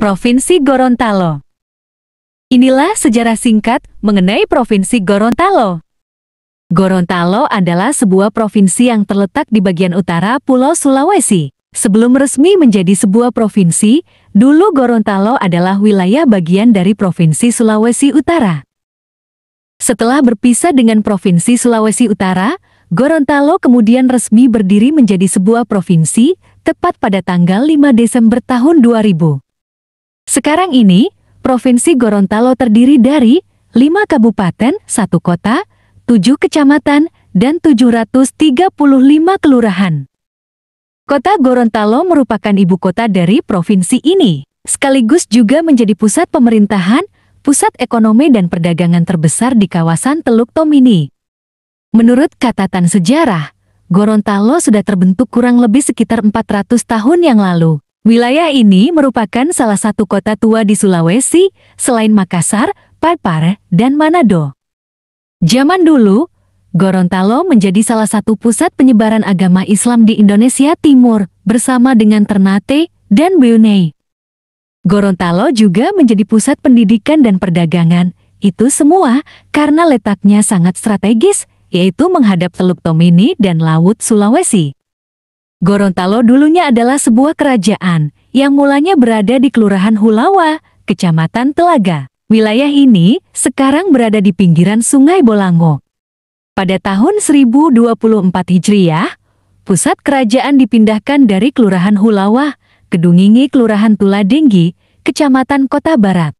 Provinsi Gorontalo. Inilah sejarah singkat mengenai Provinsi Gorontalo. Gorontalo adalah sebuah provinsi yang terletak di bagian utara Pulau Sulawesi. Sebelum resmi menjadi sebuah provinsi, dulu Gorontalo adalah wilayah bagian dari Provinsi Sulawesi Utara. Setelah berpisah dengan Provinsi Sulawesi Utara, Gorontalo kemudian resmi berdiri menjadi sebuah provinsi tepat pada tanggal 5 Desember tahun 2000. Sekarang ini, Provinsi Gorontalo terdiri dari 5 kabupaten, 1 kota, 7 kecamatan, dan 735 kelurahan. Kota Gorontalo merupakan ibu kota dari provinsi ini, sekaligus juga menjadi pusat pemerintahan, pusat ekonomi dan perdagangan terbesar di kawasan Teluk Tomini. Menurut catatan sejarah, Gorontalo sudah terbentuk kurang lebih sekitar 400 tahun yang lalu. Wilayah ini merupakan salah satu kota tua di Sulawesi, selain Makassar, Parepare, dan Manado. Zaman dulu, Gorontalo menjadi salah satu pusat penyebaran agama Islam di Indonesia Timur, bersama dengan Ternate dan Brunei. Gorontalo juga menjadi pusat pendidikan dan perdagangan, itu semua karena letaknya sangat strategis, yaitu menghadap Teluk Tomini dan Laut Sulawesi. Gorontalo dulunya adalah sebuah kerajaan yang mulanya berada di Kelurahan Hulawa, Kecamatan Telaga. Wilayah ini sekarang berada di pinggiran Sungai Bolango. Pada tahun 1024 Hijriah, pusat kerajaan dipindahkan dari Kelurahan Hulawa ke Dungingi Kelurahan Tuladenggi, Kecamatan Kota Barat.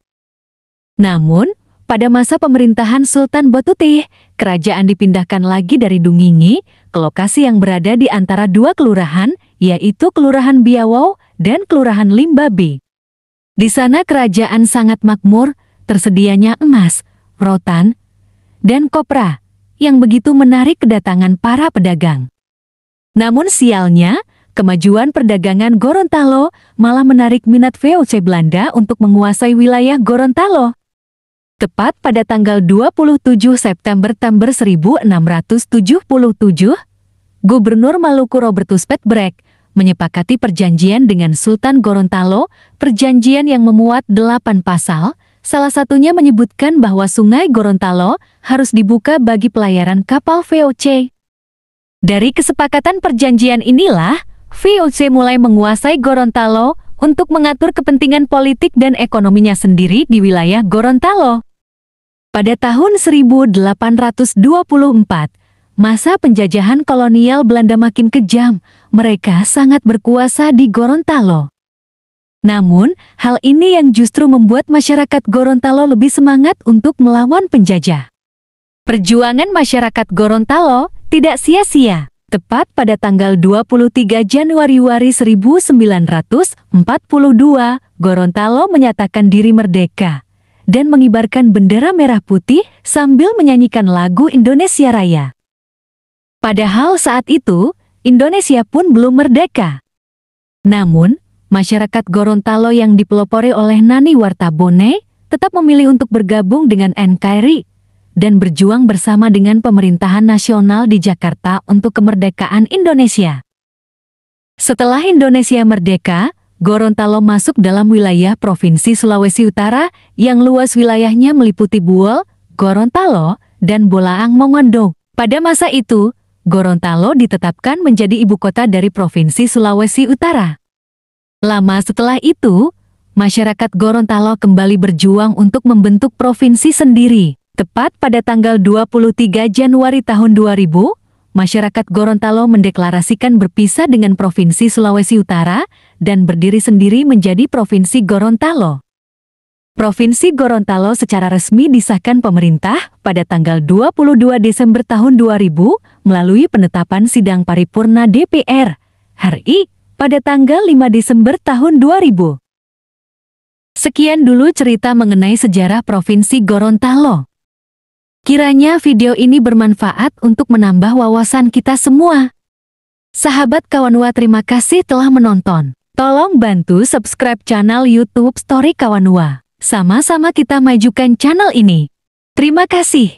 Namun, pada masa pemerintahan Sultan Botutih, kerajaan dipindahkan lagi dari Dungingi ke lokasi yang berada di antara dua kelurahan, yaitu Kelurahan Biawau dan Kelurahan Limbabi. Di sana kerajaan sangat makmur, tersedianya emas, rotan, dan kopra, yang begitu menarik kedatangan para pedagang. Namun sialnya, kemajuan perdagangan Gorontalo malah menarik minat VOC Belanda untuk menguasai wilayah Gorontalo. Tepat pada tanggal 27 September 1677, Gubernur Maluku Robertus Petbrek menyepakati perjanjian dengan Sultan Gorontalo, perjanjian yang memuat 8 pasal, salah satunya menyebutkan bahwa Sungai Gorontalo harus dibuka bagi pelayaran kapal VOC. Dari kesepakatan perjanjian inilah, VOC mulai menguasai Gorontalo untuk mengatur kepentingan politik dan ekonominya sendiri di wilayah Gorontalo. Pada tahun 1824, masa penjajahan kolonial Belanda makin kejam, mereka sangat berkuasa di Gorontalo. Namun, hal ini yang justru membuat masyarakat Gorontalo lebih semangat untuk melawan penjajah. Perjuangan masyarakat Gorontalo tidak sia-sia. Tepat pada tanggal 23 Januari 1942, Gorontalo menyatakan diri merdeka dan mengibarkan bendera merah putih sambil menyanyikan lagu Indonesia Raya. Padahal saat itu, Indonesia pun belum merdeka. Namun, masyarakat Gorontalo yang dipelopori oleh Nani Wartabone tetap memilih untuk bergabung dengan NKRI dan berjuang bersama dengan pemerintahan nasional di Jakarta untuk kemerdekaan Indonesia. Setelah Indonesia merdeka, Gorontalo masuk dalam wilayah Provinsi Sulawesi Utara yang luas wilayahnya meliputi Buol, Gorontalo, dan Bolaang Mongondo. Pada masa itu, Gorontalo ditetapkan menjadi ibu kota dari Provinsi Sulawesi Utara. Lama setelah itu, masyarakat Gorontalo kembali berjuang untuk membentuk provinsi sendiri. Tepat pada tanggal 23 Januari tahun 2000, masyarakat Gorontalo mendeklarasikan berpisah dengan Provinsi Sulawesi Utara dan berdiri sendiri menjadi Provinsi Gorontalo. Provinsi Gorontalo secara resmi disahkan pemerintah pada tanggal 22 Desember tahun 2000 melalui penetapan sidang paripurna DPR RI pada tanggal 5 Desember tahun 2000. Sekian dulu cerita mengenai sejarah Provinsi Gorontalo. Kiranya video ini bermanfaat untuk menambah wawasan kita semua. Sahabat Kawanua, terima kasih telah menonton. Tolong bantu subscribe channel YouTube Story Kawanua. Sama-sama kita majukan channel ini. Terima kasih.